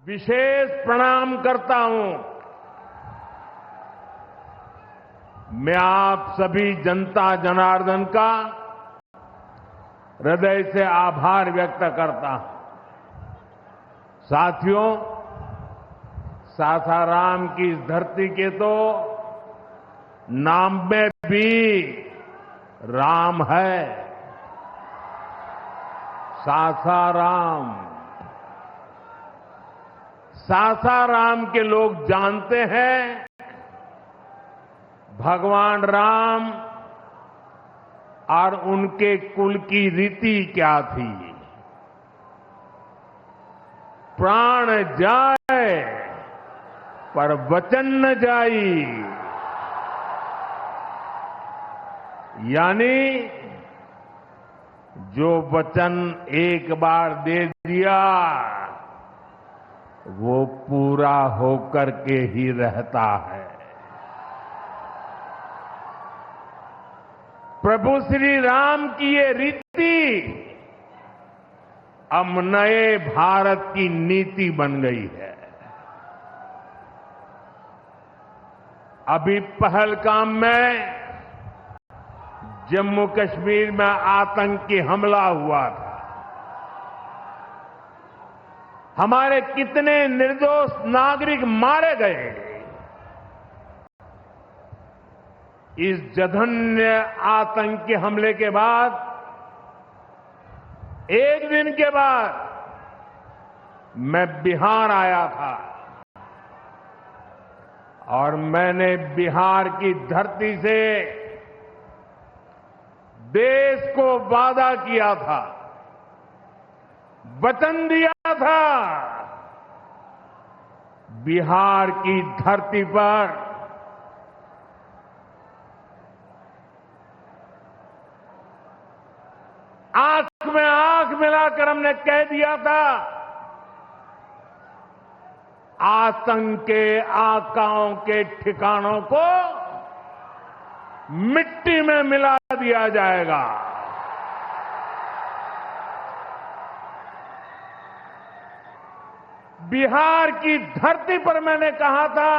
विशेष प्रणाम करता हूं। मैं आप सभी जनता जनार्दन का हृदय से आभार व्यक्त करता हूं। साथियों, सासाराम की इस धरती के तो नाम में भी राम है। सासाराम। सासाराम के लोग जानते हैं भगवान राम और उनके कुल की रीति क्या थी। प्राण जाए पर वचन न जाई, यानी जो वचन एक बार दे दिया वो पूरा होकर के ही रहता है। प्रभु श्री राम की ये रीति अब नए भारत की नीति बन गई है। अभी पहलगाम में जम्मू कश्मीर में आतंकी हमला हुआ था। हमारे कितने निर्दोष नागरिक मारे गए। इस जघन्य आतंकी हमले के बाद एक दिन के बाद मैं बिहार आया था और मैंने बिहार की धरती से देश को वादा किया था, वचन दिया था, बिहार की धरती पर आंख में आंख मिलाकर हमने कह दिया था, आतंक के आकाओं के ठिकानों को मिट्टी में मिला दिया जाएगा। बिहार की धरती पर मैंने कहा था,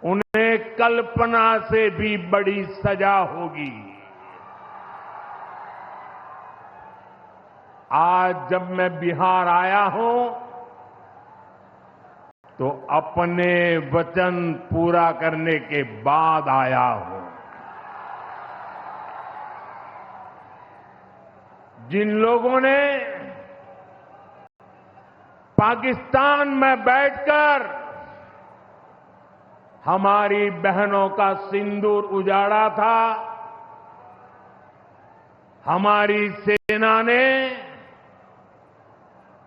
उन्हें कल्पना से भी बड़ी सजा होगी। आज जब मैं बिहार आया हूं तो अपने वचन पूरा करने के बाद आया हूं। जिन लोगों ने पाकिस्तान में बैठकर हमारी बहनों का सिंदूर उजाड़ा था, हमारी सेना ने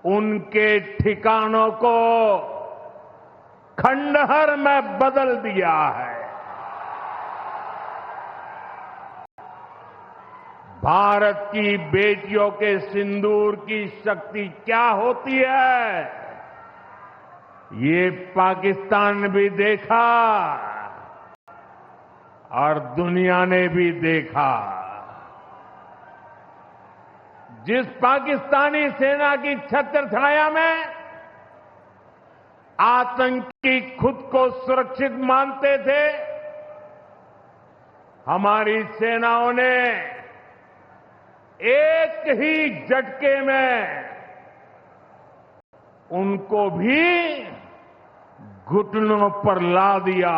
उनके ठिकानों को खंडहर में बदल दिया है। भारत की बेटियों के सिंदूर की शक्ति क्या होती है, ये पाकिस्तान ने भी देखा और दुनिया ने भी देखा। जिस पाकिस्तानी सेना की छत्र छाया में आतंकी खुद को सुरक्षित मानते थे, हमारी सेनाओं ने एक ही झटके में उनको भी घुटनों पर ला दिया।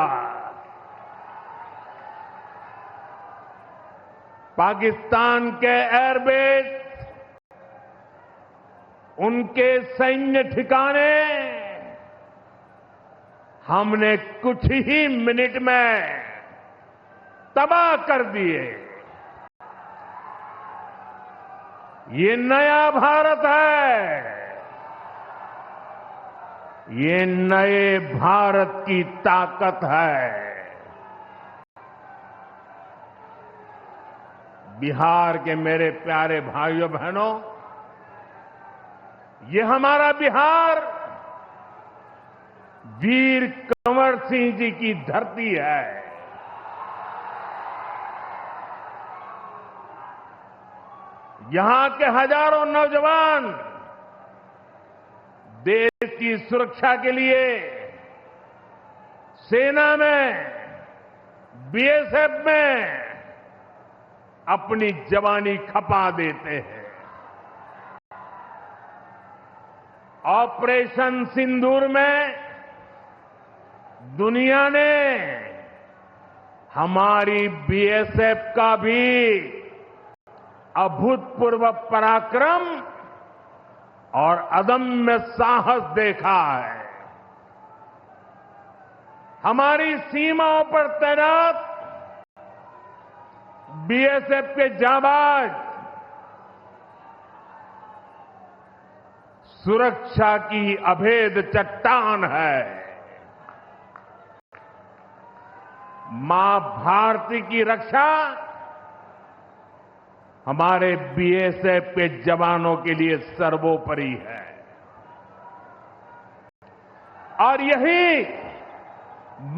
पाकिस्तान के एयरबेस, उनके सैन्य ठिकाने हमने कुछ ही मिनट में तबाह कर दिए। ये नया भारत है। ये नए भारत की ताकत है। बिहार के मेरे प्यारे भाइयों बहनों, ये हमारा बिहार वीर कंवर सिंह जी की धरती है। यहां के हजारों नौजवान देश की सुरक्षा के लिए सेना में, बीएसएफ में अपनी जवानी खपा देते हैं। ऑपरेशन सिंदूर में दुनिया ने हमारी बीएसएफ का भी अभूतपूर्व पराक्रम और अदम्य साहस देखा है। हमारी सीमाओं पर तैनात बीएसएफ के जाबाज सुरक्षा की अभेद चट्टान है। मां भारती की रक्षा हमारे बीएसएफ के जवानों के लिए सर्वोपरि है और यही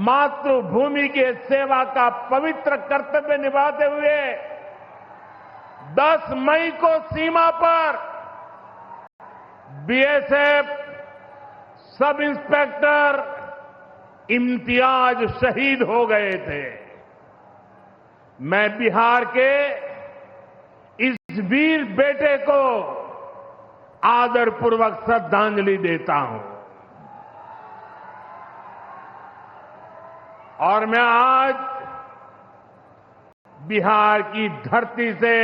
मातृभूमि के सेवा का पवित्र कर्तव्य निभाते हुए 10 मई को सीमा पर बीएसएफ सब इंस्पेक्टर इम्तियाज शहीद हो गए थे। मैं बिहार के इस वीर बेटे को आदरपूर्वक श्रद्धांजलि देता हूं और मैं आज बिहार की धरती से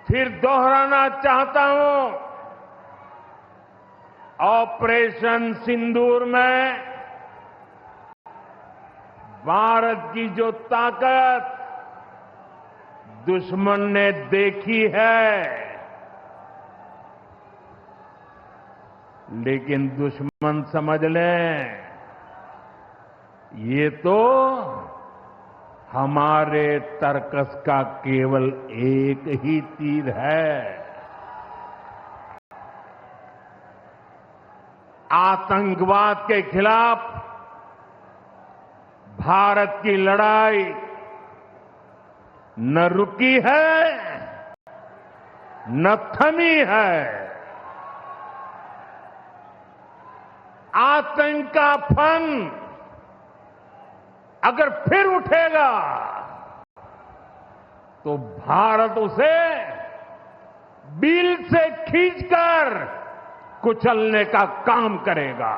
फिर दोहराना चाहता हूं, ऑपरेशन सिंदूर में भारत की जो ताकत दुश्मन ने देखी है, लेकिन दुश्मन समझ लें ये तो हमारे तर्कस का केवल एक ही तीर है। आतंकवाद के खिलाफ भारत की लड़ाई न रुकी है न थमी है। आतंक का फन अगर फिर उठेगा तो भारत उसे बिल से खींचकर कुचलने का काम करेगा।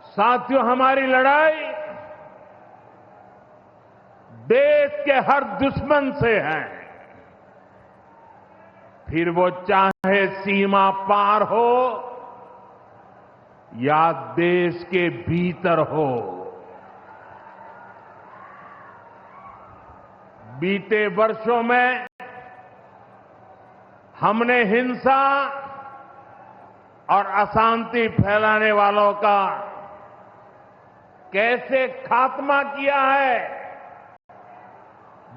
साथियों, हमारी लड़ाई देश के हर दुश्मन से है, फिर वो चाहे सीमा पार हो या देश के भीतर हो। बीते वर्षों में हमने हिंसा और अशांति फैलाने वालों का कैसे खात्मा किया है,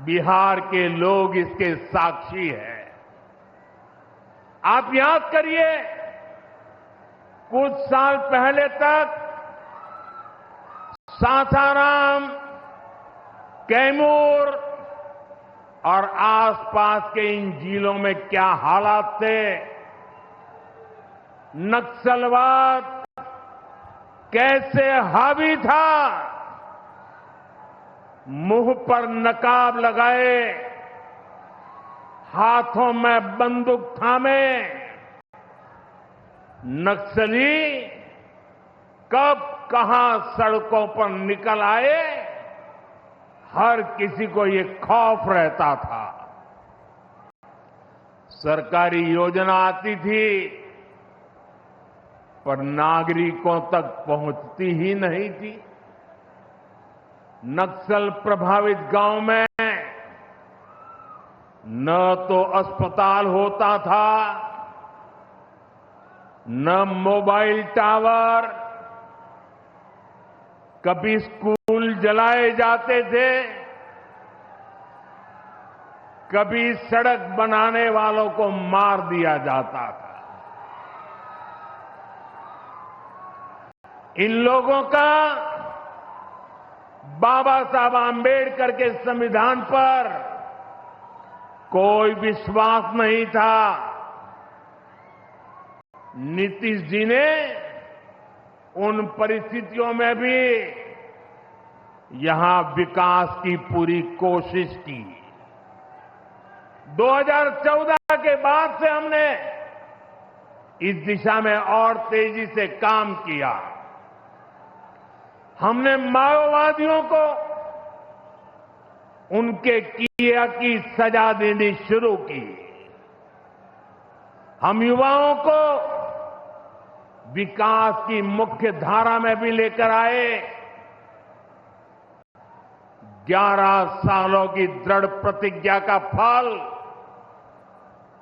बिहार के लोग इसके साक्षी हैं। आप याद करिए, कुछ साल पहले तक सासाराम, कैमूर और आसपास के इन जिलों में क्या हालात थे। नक्सलवाद कैसे हावी था, मुंह पर नकाब लगाए, हाथों में बंदूक थामे नक्सली कब कहां सड़कों पर निकल आए, हर किसी को ये खौफ रहता था। सरकारी योजना आती थी पर नागरिकों तक पहुंचती ही नहीं थी। नक्सल प्रभावित गांव में न तो अस्पताल होता था, न मोबाइल टावर, कभी स्कूल जलाए जाते थे, कभी सड़क बनाने वालों को मार दिया जाता था। इन लोगों का बाबा साहब आंबेडकर के संविधान पर कोई विश्वास नहीं था। नीतीश जी ने उन परिस्थितियों में भी यहां विकास की पूरी कोशिश की। 2014 के बाद से हमने इस दिशा में और तेजी से काम किया। हमने माओवादियों को उनके किया की सजा देनी शुरू की। हम युवाओं को विकास की मुख्य धारा में भी लेकर आए। 11 सालों की दृढ़ प्रतिज्ञा का फल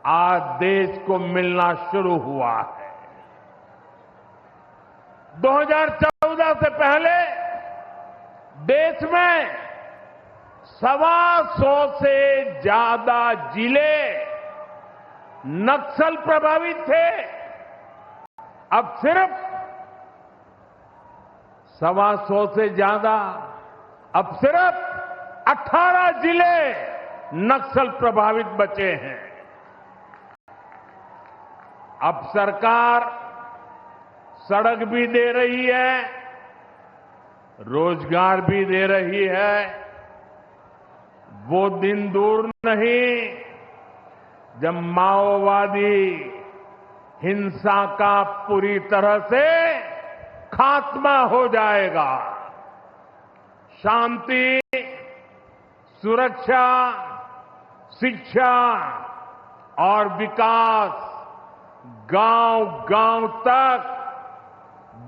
आज देश को मिलना शुरू हुआ है। 2014 से पहले देश में 125 से ज्यादा जिले नक्सल प्रभावित थे। अब सिर्फ 125 से ज्यादा, अब सिर्फ 18 जिले नक्सल प्रभावित बचे हैं। अब सरकार सड़क भी दे रही है, रोजगार भी दे रही है। वो दिन दूर नहीं जब माओवादी हिंसा का पूरी तरह से खात्मा हो जाएगा। शांति, सुरक्षा, शिक्षा और विकास गांव-गांव तक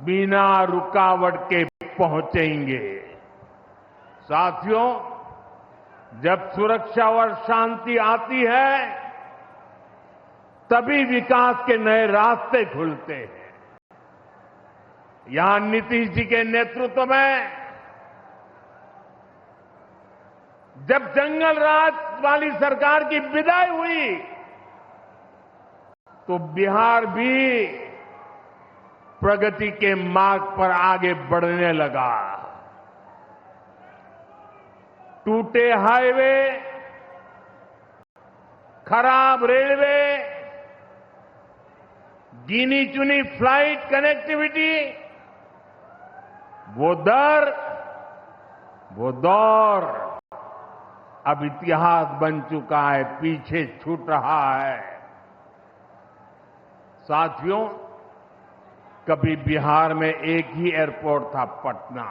बिना रुकावट के पहुंचेंगे। साथियों, जब सुरक्षा और शांति आती है तभी विकास के नए रास्ते खुलते हैं। यहां नीतीश जी के नेतृत्व में जब जंगल राज वाली सरकार की विदाई हुई तो बिहार भी प्रगति के मार्ग पर आगे बढ़ने लगा। टूटे हाईवे, खराब रेलवे, गिनी चुनी फ्लाइट कनेक्टिविटी, वो दौर अब इतिहास बन चुका है, पीछे छूट रहा है। साथियों, कभी बिहार में एक ही एयरपोर्ट था, पटना।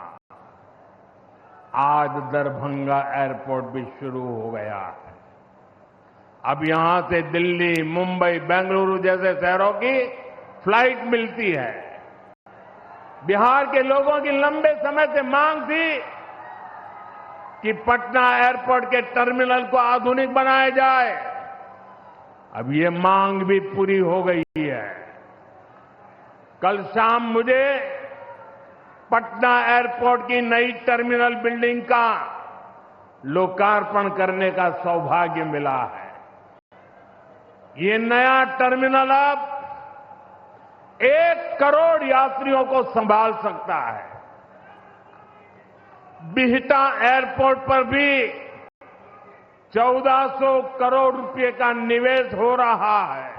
आज दरभंगा एयरपोर्ट भी शुरू हो गया है। अब यहां से दिल्ली, मुंबई, बेंगलुरु जैसे शहरों की फ्लाइट मिलती है। बिहार के लोगों की लंबे समय से मांग थी कि पटना एयरपोर्ट के टर्मिनल को आधुनिक बनाया जाए। अब ये मांग भी पूरी हो गई है। कल शाम मुझे पटना एयरपोर्ट की नई टर्मिनल बिल्डिंग का लोकार्पण करने का सौभाग्य मिला है। ये नया टर्मिनल अब 1 करोड़ यात्रियों को संभाल सकता है। बिहटा एयरपोर्ट पर भी 1400 करोड़ रुपए का निवेश हो रहा है।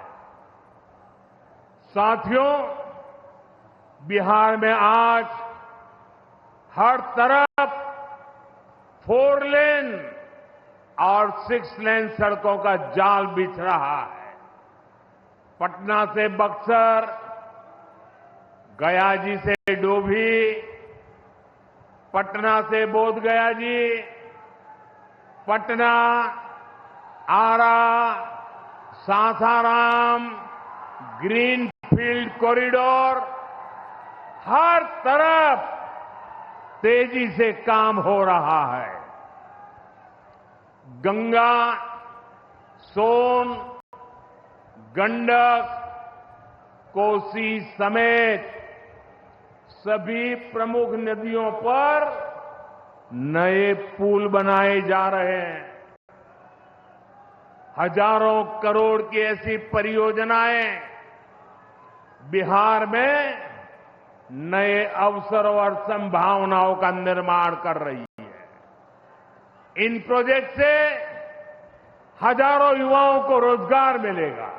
साथियों, बिहार में आज हर तरफ 4 लेन और 6 लेन सड़कों का जाल बिछ रहा है। पटना से बक्सर, गया जी से डोभी, पटना से बोध गया जी, पटना, आरा, सासाराम, ग्रीनफील्ड कॉरिडोर, हर तरफ तेजी से काम हो रहा है। गंगा, सोन, गंडक, कोसी समेत सभी प्रमुख नदियों पर नए पुल बनाए जा रहे हैं। हजारों करोड़ की ऐसी परियोजनाएं बिहार में नए अवसरों और संभावनाओं का निर्माण कर रही है। इन प्रोजेक्ट से हजारों युवाओं को रोजगार मिलेगा।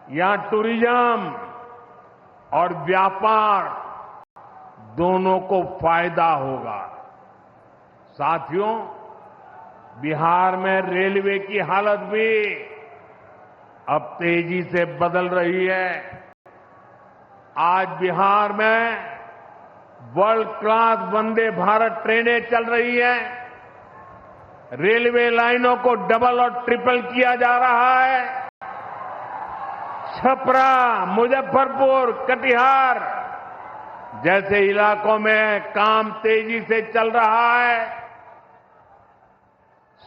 यहां टूरिज्म और व्यापार दोनों को फायदा होगा। साथियों, बिहार में रेलवे की हालत भी अब तेजी से बदल रही है। आज बिहार में वर्ल्ड क्लास वंदे भारत ट्रेनें चल रही हैं। रेलवे लाइनों को डबल और ट्रिपल किया जा रहा है। छपरा, मुजफ्फरपुर, कटिहार जैसे इलाकों में काम तेजी से चल रहा है।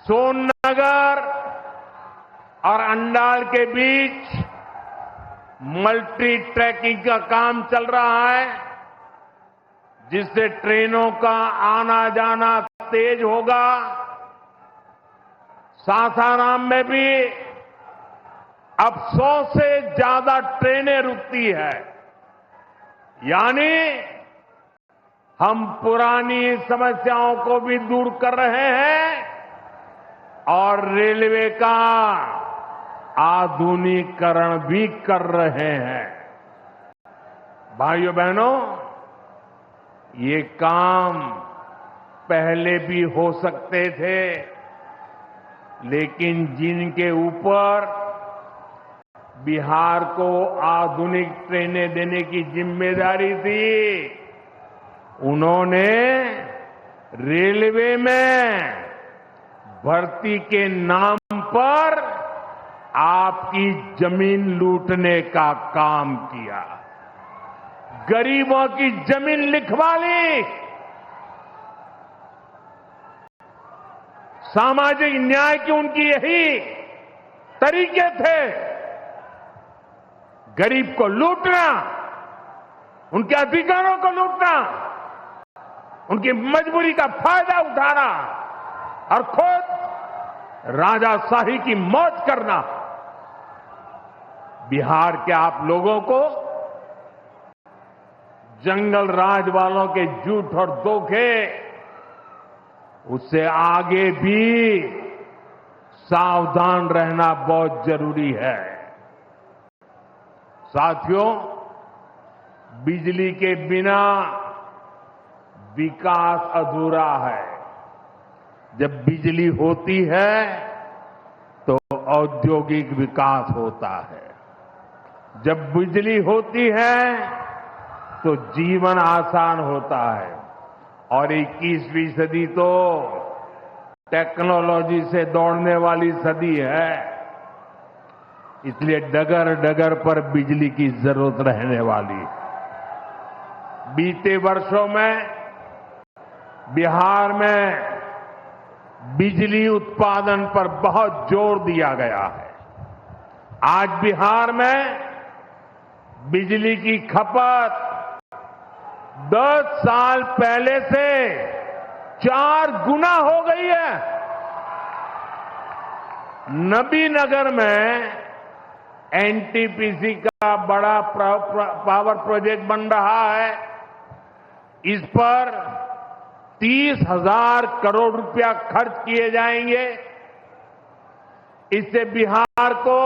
सोननगर और अंडाल के बीच मल्टी ट्रैकिंग का काम चल रहा है, जिससे ट्रेनों का आना जाना तेज होगा। सासाराम में भी अब 100 से ज्यादा ट्रेनें रुकती है। यानी हम पुरानी समस्याओं को भी दूर कर रहे हैं और रेलवे का आधुनिकीकरण भी कर रहे हैं। भाइयों बहनों, ये काम पहले भी हो सकते थे, लेकिन जिनके ऊपर बिहार को आधुनिक ट्रेनें देने की जिम्मेदारी थी, उन्होंने रेलवे में भर्ती के नाम पर आपकी जमीन लूटने का काम किया। गरीबों की जमीन लिखवा ली। सामाजिक न्याय की उनकी यही तरीके थे। गरीब को लूटना, उनके अधिकारों को लूटना, उनकी मजबूरी का फायदा उठाना और खुद राजाशाही की मौज करना। बिहार के आप लोगों को जंगल राज वालों के झूठ और धोखे, उससे आगे भी सावधान रहना बहुत जरूरी है। साथियों, बिजली के बिना विकास अधूरा है। जब बिजली होती है तो औद्योगिक विकास होता है। जब बिजली होती है तो जीवन आसान होता है। और 21वीं सदी तो टेक्नोलॉजी से दौड़ने वाली सदी है। इसलिए डगर डगर पर बिजली की जरूरत रहने वाली है। बीते वर्षों में बिहार में बिजली उत्पादन पर बहुत जोर दिया गया है। आज बिहार में बिजली की खपत 10 साल पहले से 4 गुना हो गई है। नबीनगर में एनटीपीसी का बड़ा पावर प्रोजेक्ट बन रहा है। इस पर 30,000 करोड़ रुपया खर्च किए जाएंगे। इससे बिहार को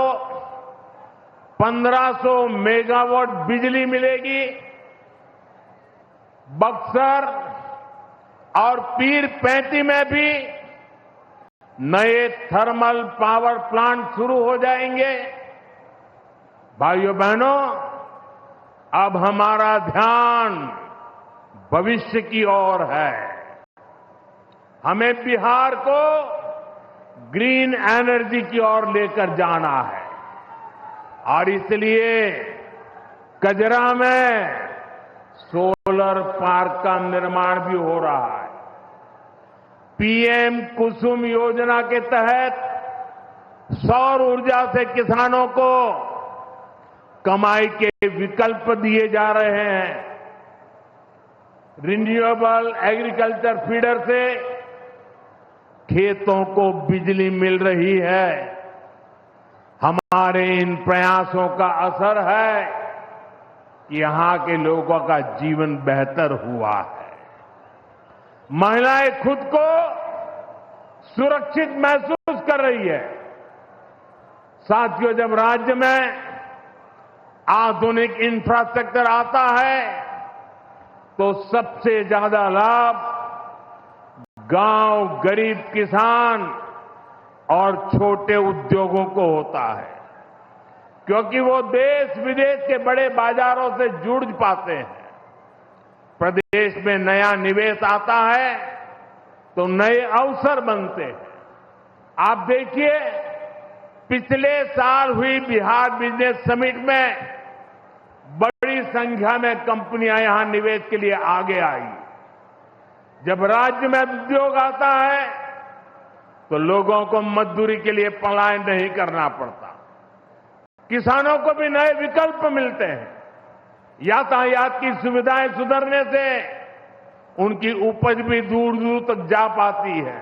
1500 मेगावाट बिजली मिलेगी। बक्सर और पीर पैंती में भी नए थर्मल पावर प्लांट शुरू हो जाएंगे। भाइयों बहनों, अब हमारा ध्यान भविष्य की ओर है। हमें बिहार को ग्रीन एनर्जी की ओर लेकर जाना है और इसलिए कजरा में सोलर पार्क का निर्माण भी हो रहा है। पीएम कुसुम योजना के तहत सौर ऊर्जा से किसानों को कमाई के विकल्प दिए जा रहे हैं। रिन्यूएबल एग्रीकल्चर फीडर से खेतों को बिजली मिल रही है। हमारे इन प्रयासों का असर है कि यहां के लोगों का जीवन बेहतर हुआ है। महिलाएं खुद को सुरक्षित महसूस कर रही है। साथियों, जब राज्य में आधुनिक इंफ्रास्ट्रक्चर आता है तो सबसे ज्यादा लाभ गांव, गरीब किसान और छोटे उद्योगों को होता है, क्योंकि वो देश विदेश के बड़े बाजारों से जुड़ पाते हैं। प्रदेश में नया निवेश आता है तो नए अवसर बनते हैं। आप देखिए, पिछले साल हुई बिहार बिजनेस समिट में बड़ी संख्या में कंपनियां यहां निवेश के लिए आगे आई। जब राज्य में उद्योग आता है तो लोगों को मजदूरी के लिए पलायन नहीं करना पड़ता, किसानों को भी नए विकल्प मिलते हैं। यातायात की सुविधाएं सुधरने से उनकी उपज भी दूर दूर तक जा पाती है।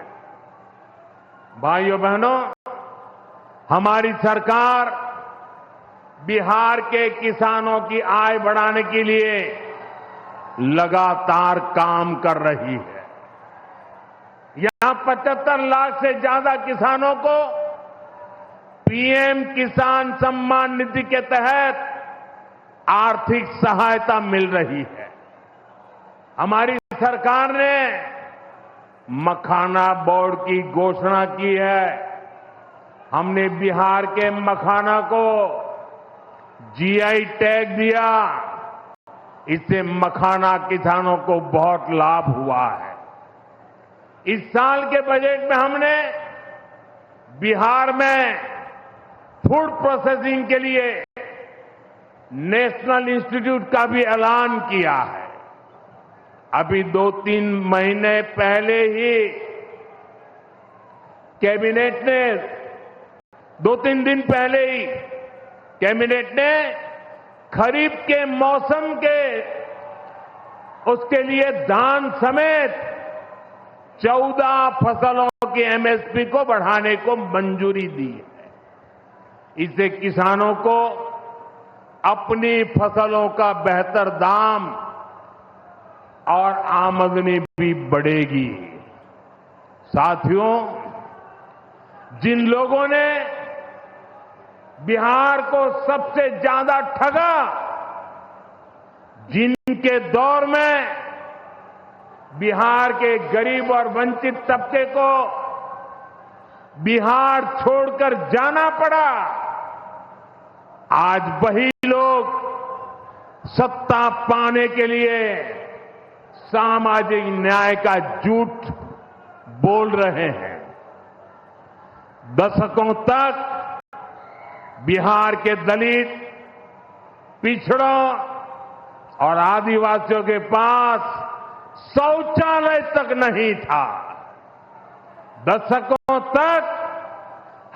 भाइयों बहनों, हमारी सरकार बिहार के किसानों की आय बढ़ाने के लिए लगातार काम कर रही है। यहां 75 लाख से ज्यादा किसानों को पीएम किसान सम्मान निधि के तहत आर्थिक सहायता मिल रही है। हमारी सरकार ने मखाना बोर्ड की घोषणा की है। हमने बिहार के मखाना को जीआई टैग दिया। इससे मखाना किसानों को बहुत लाभ हुआ है। इस साल के बजट में हमने बिहार में फूड प्रोसेसिंग के लिए नेशनल इंस्टीट्यूट का भी ऐलान किया है। अभी 2-3 महीने पहले ही कैबिनेट ने 2-3 दिन पहले ही कैबिनेट ने खरीफ के मौसम के उसके लिए धान समेत 14 फसलों की एमएसपी को बढ़ाने को मंजूरी दी है। इससे किसानों को अपनी फसलों का बेहतर दाम और आमदनी भी बढ़ेगी। साथियों, जिन लोगों ने बिहार को सबसे ज्यादा ठगा, जिनके दौर में बिहार के गरीब और वंचित तबके को बिहार छोड़कर जाना पड़ा, आज वही लोग सत्ता पाने के लिए सामाजिक न्याय का झूठ बोल रहे हैं। दशकों तक बिहार के दलित, पिछड़ों और आदिवासियों के पास शौचालय तक नहीं था। दशकों तक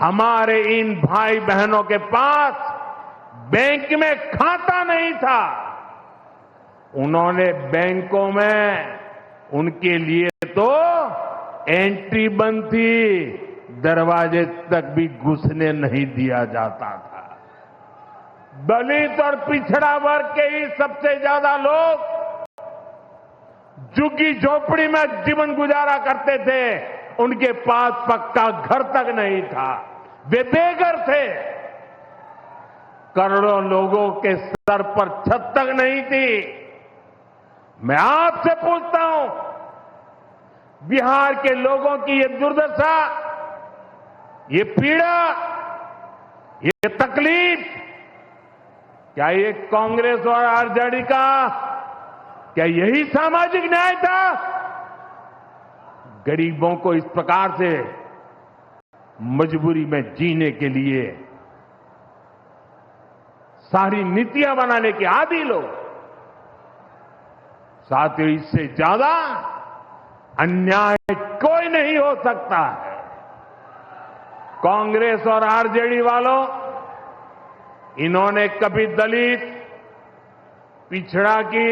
हमारे इन भाई बहनों के पास बैंक में खाता नहीं था। उन्होंने बैंकों में उनके लिए तो एंट्री बंद थी, दरवाजे तक भी घुसने नहीं दिया जाता था। दलित और पिछड़ा वर्ग के ही सबसे ज्यादा लोग झुग्गी झोपड़ी में जीवन गुजारा करते थे। उनके पास पक्का घर तक नहीं था, वे बेघर थे। करोड़ों लोगों के सर पर छत तक नहीं थी। मैं आपसे पूछता हूं, बिहार के लोगों की ये दुर्दशा, ये पीड़ा, ये तकलीफ, क्या ये कांग्रेस और आरजेडी का, क्या यही सामाजिक न्याय था? गरीबों को इस प्रकार से मजबूरी में जीने के लिए सारी नीतियां बनाने के आदी लोग। साथियों, इससे ज्यादा अन्याय कोई नहीं हो सकता है। कांग्रेस और आरजेडी वालों, इन्होंने कभी दलित, पिछड़ा की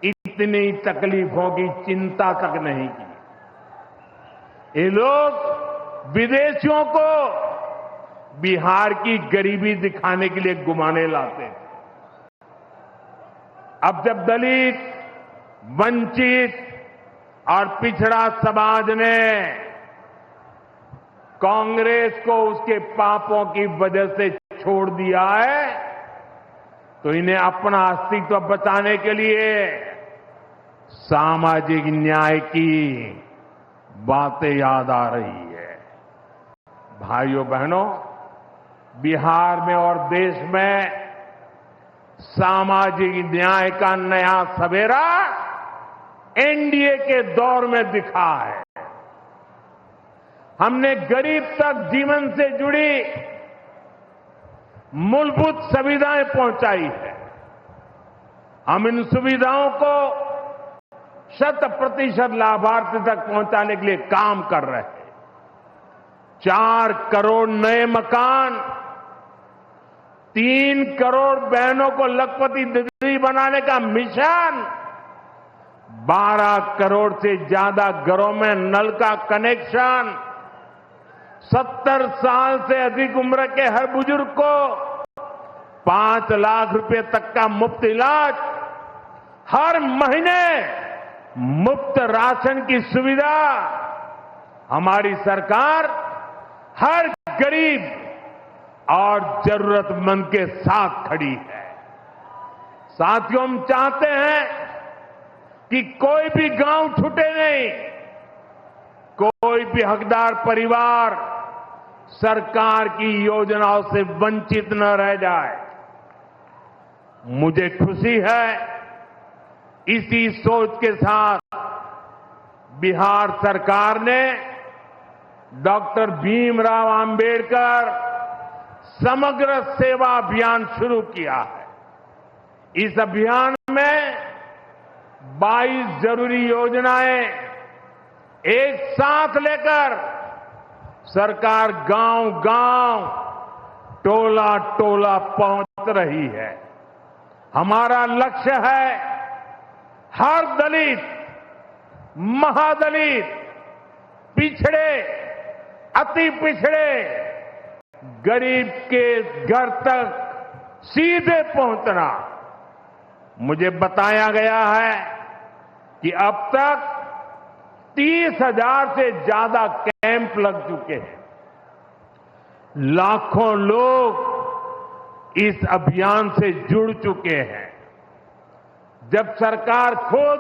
इतनी तकलीफों की चिंता तक नहीं की। ये लोग विदेशियों को बिहार की गरीबी दिखाने के लिए घुमाने लाते हैं। अब जब दलित, वंचित और पिछड़ा समाज ने कांग्रेस को उसके पापों की वजह से छोड़ दिया है, तो इन्हें अपना अस्तित्व बचाने के लिए सामाजिक न्याय की बातें याद आ रही है। भाइयों बहनों, बिहार में और देश में सामाजिक न्याय का नया सवेरा एनडीए के दौर में दिखा है। हमने गरीब तक जीवन से जुड़ी मूलभूत सुविधाएं पहुंचाई है। हम इन सुविधाओं को 100% लाभार्थी तक पहुंचाने के लिए काम कर रहे हैं। 4 करोड़ नए मकान, 3 करोड़ बहनों को लखपति दीदी बनाने का मिशन, 12 करोड़ से ज्यादा घरों में नल का कनेक्शन, 70 साल से अधिक उम्र के हर बुजुर्ग को 5 लाख रुपए तक का मुफ्त इलाज, हर महीने मुफ्त राशन की सुविधा। हमारी सरकार हर गरीब और जरूरतमंद के साथ खड़ी है। साथियों, हम चाहते हैं कि कोई भी गांव छूटे नहीं, कोई भी हकदार परिवार सरकार की योजनाओं से वंचित न रह जाए। मुझे खुशी है, इसी सोच के साथ बिहार सरकार ने डॉक्टर भीमराव अंबेडकर समग्र सेवा अभियान शुरू किया है। इस अभियान में 22 जरूरी योजनाएं एक साथ लेकर सरकार गांव-गांव, टोला-टोला पहुंच रही है। हमारा लक्ष्य है हर दलित, महादलित, पिछड़े, अति पिछड़े, गरीब के घर तक सीधे पहुंचना। मुझे बताया गया है कि अब तक 30,000 से ज्यादा कैंप लग चुके हैं। लाखों लोग इस अभियान से जुड़ चुके हैं। जब सरकार खुद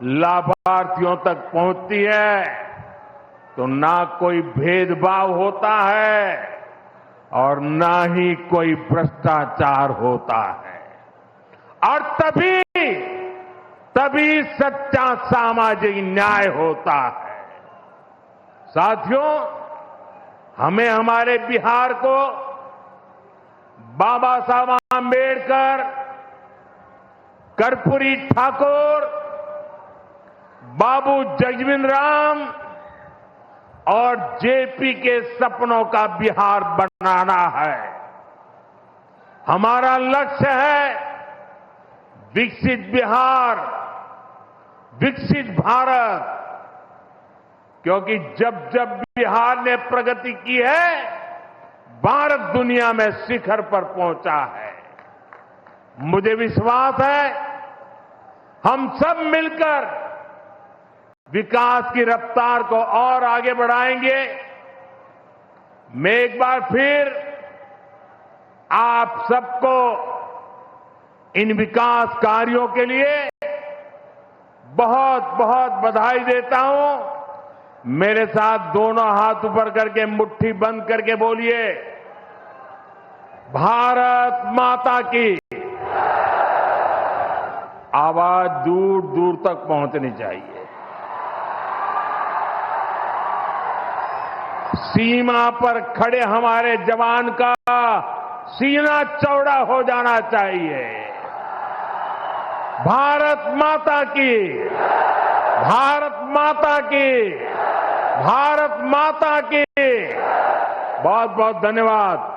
लाभार्थियों तक पहुंचती है तो ना कोई भेदभाव होता है और ना ही कोई भ्रष्टाचार होता है, और तभी सच्चा सामाजिक न्याय होता है। साथियों, हमें हमारे बिहार को बाबा साहब आंबेडकर, कर्पूरी ठाकुर, बाबू जगजीवन राम और जेपी के सपनों का बिहार बनाना है। हमारा लक्ष्य है विकसित बिहार, विकसित भारत, क्योंकि जब जब बिहार ने प्रगति की है, भारत दुनिया में शिखर पर पहुंचा है। मुझे विश्वास है हम सब मिलकर विकास की रफ्तार को और आगे बढ़ाएंगे। मैं एक बार फिर आप सबको इन विकास कार्यों के लिए बहुत बहुत बधाई देता हूं। मेरे साथ दोनों हाथ ऊपर करके मुट्ठी बंद करके बोलिए, भारत माता की। आवाज दूर दूर तक पहुंचनी चाहिए। सीमा पर खड़े हमारे जवान का सीना चौड़ा हो जाना चाहिए। भारत माता की, भारत माता की, भारत माता की। बहुत बहुत धन्यवाद।